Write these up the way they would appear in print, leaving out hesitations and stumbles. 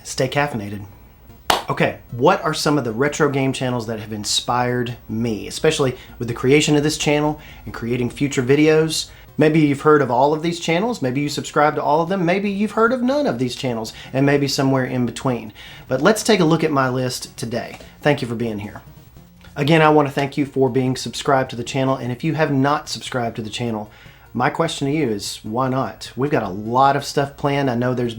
Stay caffeinated. Okay, what are some of the retro game channels that have inspired me, especially with the creation of this channel and creating future videos? Maybe you've heard of all of these channels, maybe you subscribe to all of them, maybe you've heard of none of these channels, and maybe somewhere in between. But let's take a look at my list today. Thank you for being here. Again, I want to thank you for being subscribed to the channel, and if you have not subscribed to the channel, my question to you is, why not? We've got a lot of stuff planned. I know there's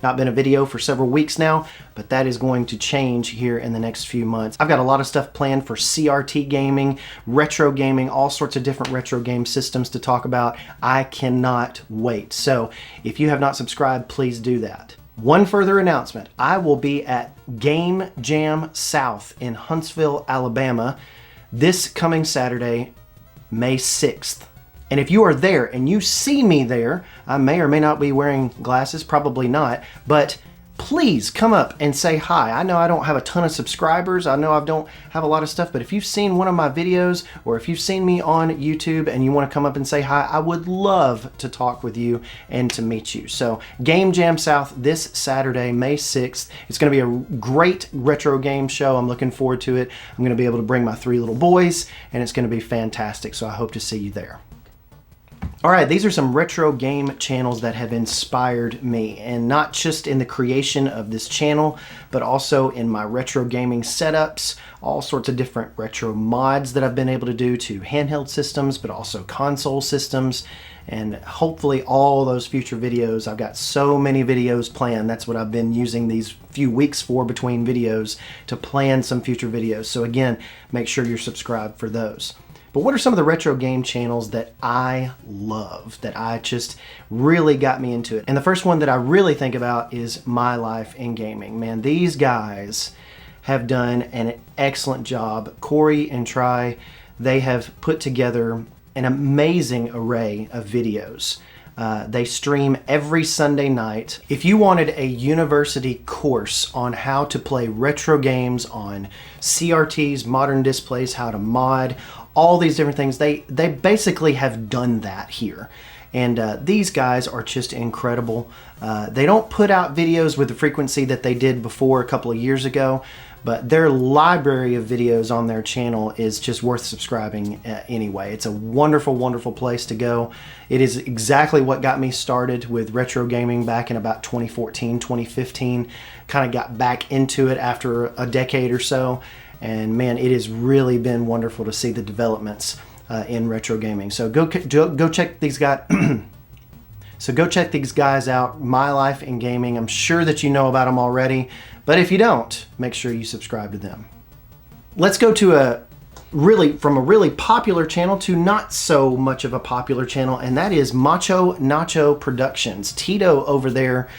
not been a video for several weeks now, but that is going to change here in the next few months. I've got a lot of stuff planned for CRT gaming, retro gaming, all sorts of different retro game systems to talk about. I cannot wait. So if you have not subscribed, please do that. One further announcement, I will be at Game Jam South in Huntsville, Alabama this coming Saturday, May 6th. And if you are there and you see me there, I may or may not be wearing glasses, probably not, but please come up and say hi. I know I don't have a ton of subscribers. I know I don't have a lot of stuff, but if you've seen one of my videos or if you've seen me on YouTube and you want to come up and say hi, I would love to talk with you and to meet you. So Game Jam South this Saturday, May 6th. It's going to be a great retro game show. I'm looking forward to it. I'm going to be able to bring my 3 little boys and it's going to be fantastic. So I hope to see you there. All right, these are some retro game channels that have inspired me, and not just in the creation of this channel, but also in my retro gaming setups, all sorts of different retro mods that I've been able to do to handheld systems, but also console systems, and hopefully all those future videos. I've got so many videos planned. That's what I've been using these few weeks for between videos, to plan some future videos. So again, make sure you're subscribed for those. But what are some of the retro game channels that I love, that I just really got me into it? And the first one that I really think about is My Life in Gaming. Man, these guys have done an excellent job. Corey and Try, they have put together an amazing array of videos. They stream every Sunday night. If you wanted a university course on how to play retro games on CRTs, modern displays, how to mod, all these different things, they basically have done that here. And these guys are just incredible. They don't put out videos with the frequency that they did before a couple of years ago, but their library of videos on their channel is just worth subscribing anyway. It's a wonderful, wonderful place to go. It is exactly what got me started with retro gaming back in about 2014, 2015. Kind of got back into it after a decade or so. And man, it has really been wonderful to see the developments in retro gaming. So go check these guys. So go check these guys out. My Life in Gaming. I'm sure that you know about them already, but if you don't, make sure you subscribe to them. Let's go to from a really popular channel to not so much of a popular channel, and that is Macho Nacho Productions. Tito over there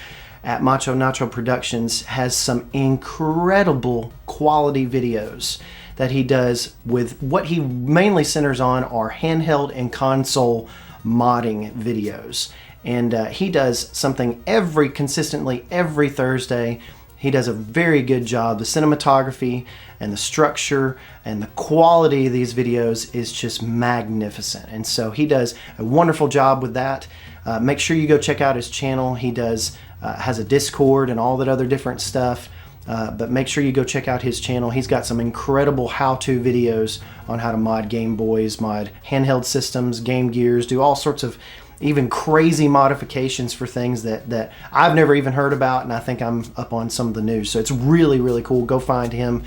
at Macho Nacho Productions has some incredible quality videos that he does. With what he mainly centers on are handheld and console modding videos. And he does something consistently every Thursday. He does a very good job. The cinematography and the structure and the quality of these videos is just magnificent. And so he does a wonderful job with that. Make sure you go check out his channel. He has a Discord and all that other different stuff. But make sure you go check out his channel. He's got some incredible how-to videos on how to mod Game Boys, mod handheld systems, Game Gears, do all sorts of even crazy modifications for things that I've never even heard about, and I think I'm up on some of the news. So it's really, really cool. Go find him,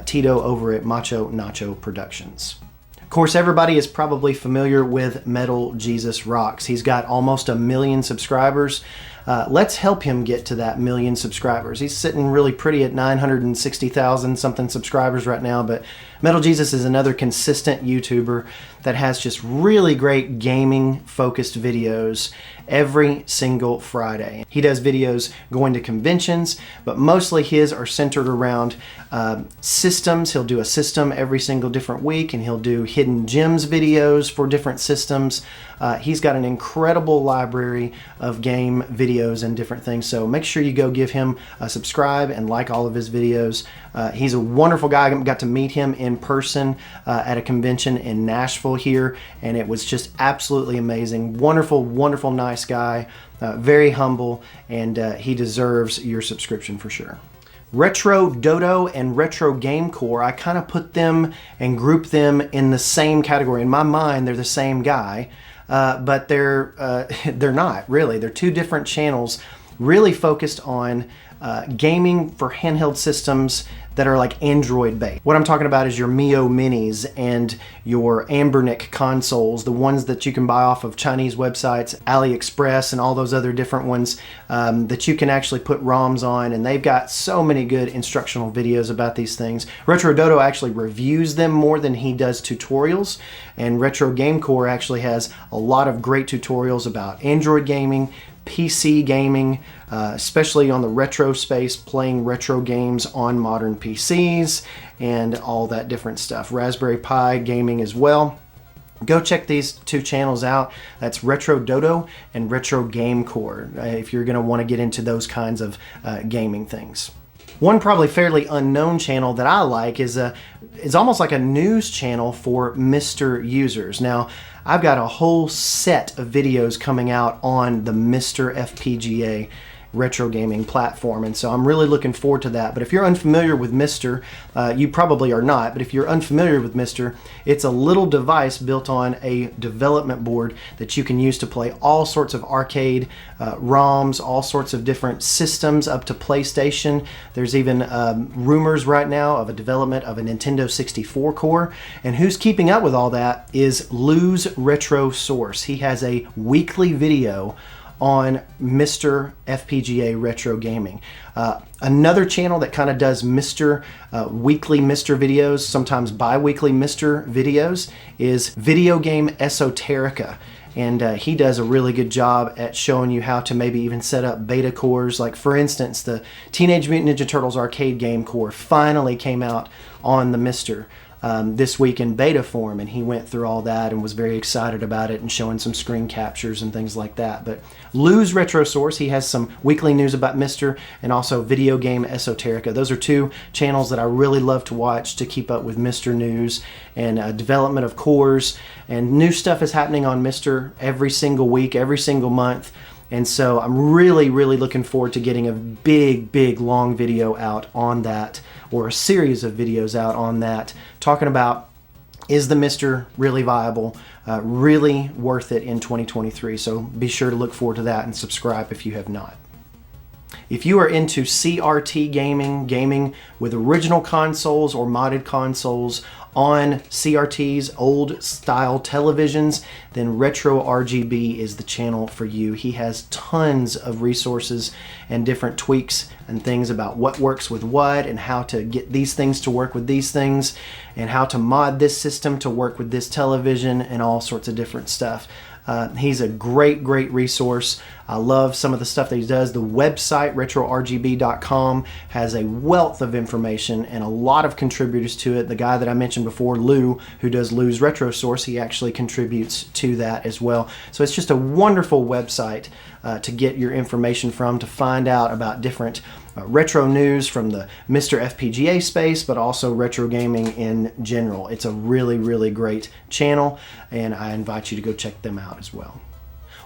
Tito, over at Macho Nacho Productions. Of course, everybody is probably familiar with Metal Jesus Rocks. He's got almost 1 million subscribers. Let's help him get to that 1 million subscribers. He's sitting really pretty at 960,000 something subscribers right now, but Metal Jesus is another consistent YouTuber that has just really great gaming focused videos every single Friday. He does videos going to conventions, but mostly his are centered around systems. He'll do a system every single different week, and he'll do hidden gems videos for different systems. He's got an incredible library of game videos videos and different things. So make sure you go give him a subscribe and like all of his videos. He's a wonderful guy. I got to meet him in person at a convention in Nashville here, and it was just absolutely amazing. Wonderful, wonderful, nice guy, very humble, and he deserves your subscription for sure. Retro Dodo and Retro Game Core, I kind of put them and group them in the same category. In my mind, they're the same guy, but they're not really. They're two different channels, really focused on gaming for handheld systems that are like Android based. What I'm talking about is your Mio Minis and your Ambernick consoles, the ones that you can buy off of Chinese websites, AliExpress, and all those other different ones that you can actually put ROMs on, and they've got so many good instructional videos about these things. Retro Dodo actually reviews them more than he does tutorials, and Retro Game Core actually has a lot of great tutorials about Android gaming, PC gaming, especially on the retro space, playing retro games on modern PCs and all that different stuff. Raspberry Pi gaming as well. Go check these two channels out. That's Retro Dodo and Retro Game Core if you're going to want to get into those kinds of gaming things. One probably fairly unknown channel that I like is almost like a news channel for Mr. users. Now, I've got a whole set of videos coming out on the Mr. FPGA retro gaming platform, and so I'm really looking forward to that. But if you're unfamiliar with Mr., you probably are not, but if you're unfamiliar with Mr., it's a little device built on a development board that you can use to play all sorts of arcade ROMs, all sorts of different systems up to PlayStation. There's even rumors right now of a development of a Nintendo 64 core, and who's keeping up with all that is Lou's Retro Source. He has a weekly video on Mr. FPGA Retro Gaming. Another channel that kind of does Mr. Weekly Mr. videos, sometimes bi-weekly Mr. videos, is Video Game Esoterica. And he does a really good job at showing you how to maybe even set up beta cores. Like, for instance, the Teenage Mutant Ninja Turtles arcade game core finally came out on the Mr. This week in beta form, and he went through all that and was very excited about it and showing some screen captures and things like that. But Lou's Retro Source, he has some weekly news about Mr. and also Video Game Esoterica. Those are two channels that I really love to watch to keep up with Mr. news and development of cores, and new stuff is happening on Mr. every single week, every single month. And so I'm really, really looking forward to getting a big, long video out on that, or a series of videos out on that, talking about, is the Mr. really viable, really worth it in 2023? So be sure to look forward to that and subscribe if you have not. If you are into CRT gaming with original consoles or modded consoles on CRTs, old style televisions, then Retro RGB is the channel for you. He has tons of resources and different tweaks and things about what works with what, and how to get these things to work with these things, and how to mod this system to work with this television, and all sorts of different stuff. He's a great resource. I love some of the stuff that he does. The website, retrorgb.com, has a wealth of information and a lot of contributors to it. The guy that I mentioned before, Lou, who does Lou's Retro Source, he actually contributes to that as well. So it's just a wonderful website to get your information from, to find out about different retro news from the Mr. FPGA space, but also retro gaming in general. It's a really great channel, and I invite you to go check them out as well.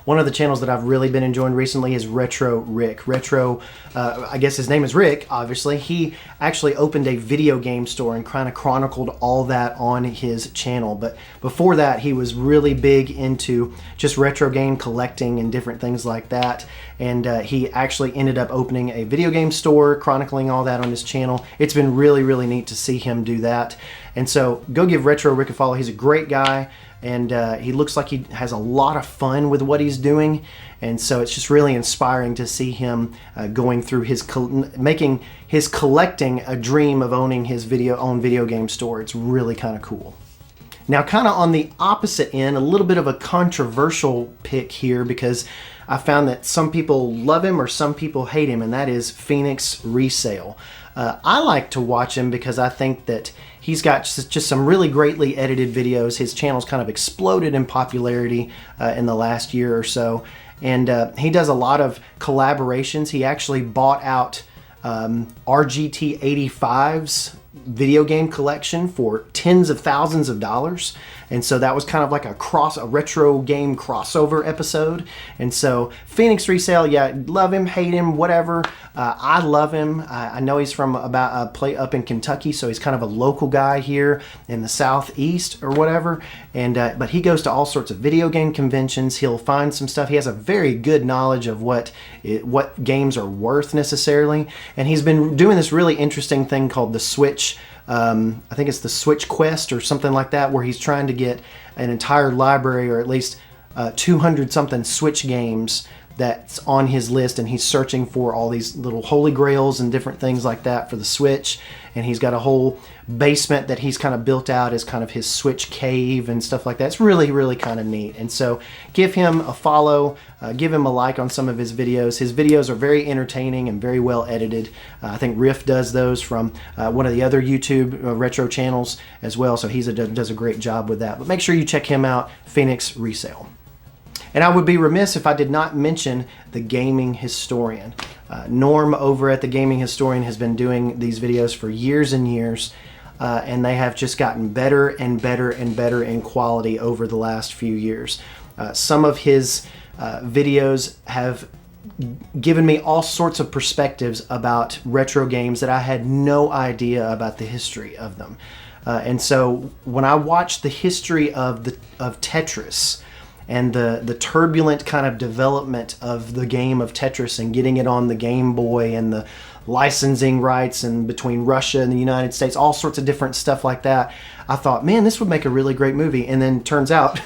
One of the channels that I've really been enjoying recently is Retro Rick. I guess his name is Rick, obviously. He actually opened a video game store and kind of chronicled all that on his channel. But before that, he was really big into just retro game collecting and different things like that. And he actually ended up opening a video game store, chronicling all that on his channel. It's been really neat to see him do that. And so go give Retro Rick a follow. He's a great guy. And he looks like he has a lot of fun with what he's doing, and so it's just really inspiring to see him going through making his collecting a dream of owning his own video game store. It's really kind of cool. Now, kind of on the opposite end, a little bit of a controversial pick here, because I found that some people love him or some people hate him, and that is Phoenix Resale. I like to watch him because I think that he's got just some really greatly edited videos. His channel's kind of exploded in popularity in the last year or so, and he does a lot of collaborations. He actually bought out RGT 85's video game collection for tens of thousands of dollars, and so that was kind of like a retro game crossover episode. And so Phoenix Resale, yeah, love him, hate him, whatever. I love him. I know he's from about a play up in Kentucky, so he's kind of a local guy here in the southeast or whatever. And but he goes to all sorts of video game conventions. He'll find some stuff. He has a very good knowledge of what games are worth necessarily, and he's been doing this really interesting thing called the Switch. I think it's the Switch Quest or something like that, where he's trying to get an entire library, or at least 200 something Switch games that's on his list, and he's searching for all these little holy grails and different things like that for the Switch. And he's got a whole basement that he's kind of built out as kind of his Switch cave and stuff like that. It's really, really kind of neat. And so give him a follow, give him a like on some of his videos. His videos are very entertaining and very well edited. I think Riff does those from one of the other YouTube retro channels as well, so he does a great job with that. But make sure you check him out, Phoenix Resale. And I would be remiss if I did not mention the Gaming Historian. Norm over at the Gaming Historian has been doing these videos for years and years, and they have just gotten better and better and better in quality over the last few years. Some of his videos have given me all sorts of perspectives about retro games that I had no idea about the history of them. And so when I watched the history of Tetris, and the turbulent kind of development of the game of Tetris and getting it on the Game Boy, and the licensing rights and between Russia and the United States, all sorts of different stuff like that, I thought, man, this would make a really great movie. And then turns out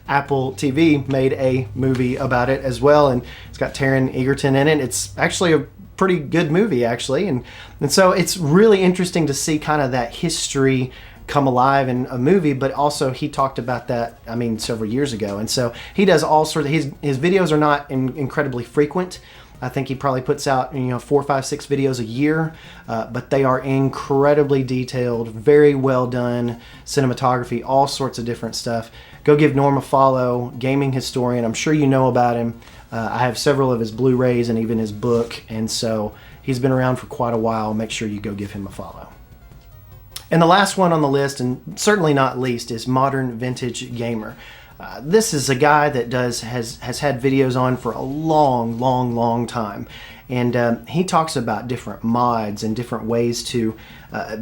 Apple TV made a movie about it as well, and it's got Taron Egerton in it. It's actually a pretty good movie, actually, and so it's really interesting to see kind of that history come alive in a movie. But also he talked about that, I mean, several years ago. And so he does all sorts of, his videos are not incredibly frequent. I think he probably puts out 4, 5, 6 videos a year, but they are incredibly detailed, very well done cinematography, all sorts of different stuff. Go give Norm a follow, Gaming Historian. I'm sure you know about him. I have several of his Blu-rays and even his book, and so he's been around for quite a while. Make sure you go give him a follow. And the last one on the list, and certainly not least, is Modern Vintage Gamer. This is a guy that has had videos on for a long time, and he talks about different mods and different ways to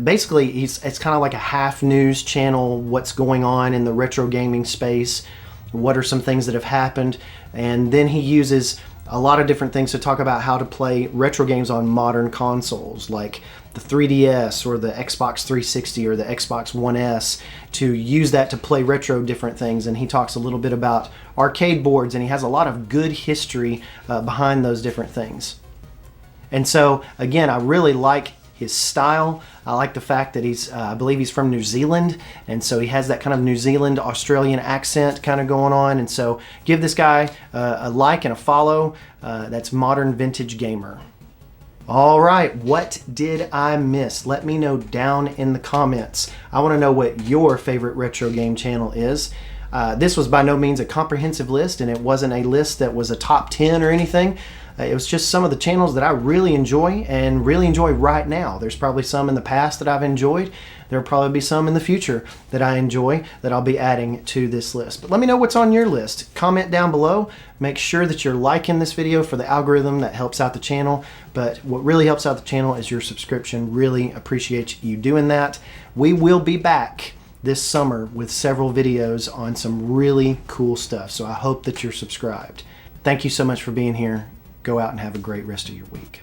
basically it's kind of like a half news channel, what's going on in the retro gaming space, what are some things that have happened, and then he uses a lot of different things to talk about how to play retro games on modern consoles like the 3DS or the Xbox 360 or the Xbox One S, to use that to play retro different things. And he talks a little bit about arcade boards, and he has a lot of good history behind those different things. And so again, I really like his style. I like the fact that he's, I believe he's from New Zealand, and so he has that kind of New Zealand Australian accent kind of going on. And so give this guy a like and a follow. That's Modern Vintage Gamer. All right, what did I miss? Let me know down in the comments. I want to know what your favorite retro game channel is. This was by no means a comprehensive list, and it wasn't a list that was a top 10 or anything. It was just some of the channels that I really enjoy and really enjoy right now. There's probably some in the past that I've enjoyed. There'll probably be some in the future that I enjoy that I'll be adding to this list. But let me know what's on your list. Comment down below. Make sure that you're liking this video for the algorithm. That helps out the channel. But what really helps out the channel is your subscription. Really appreciate you doing that. We will be back this summer with several videos on some really cool stuff. So I hope that you're subscribed. Thank you so much for being here. Go out and have a great rest of your week.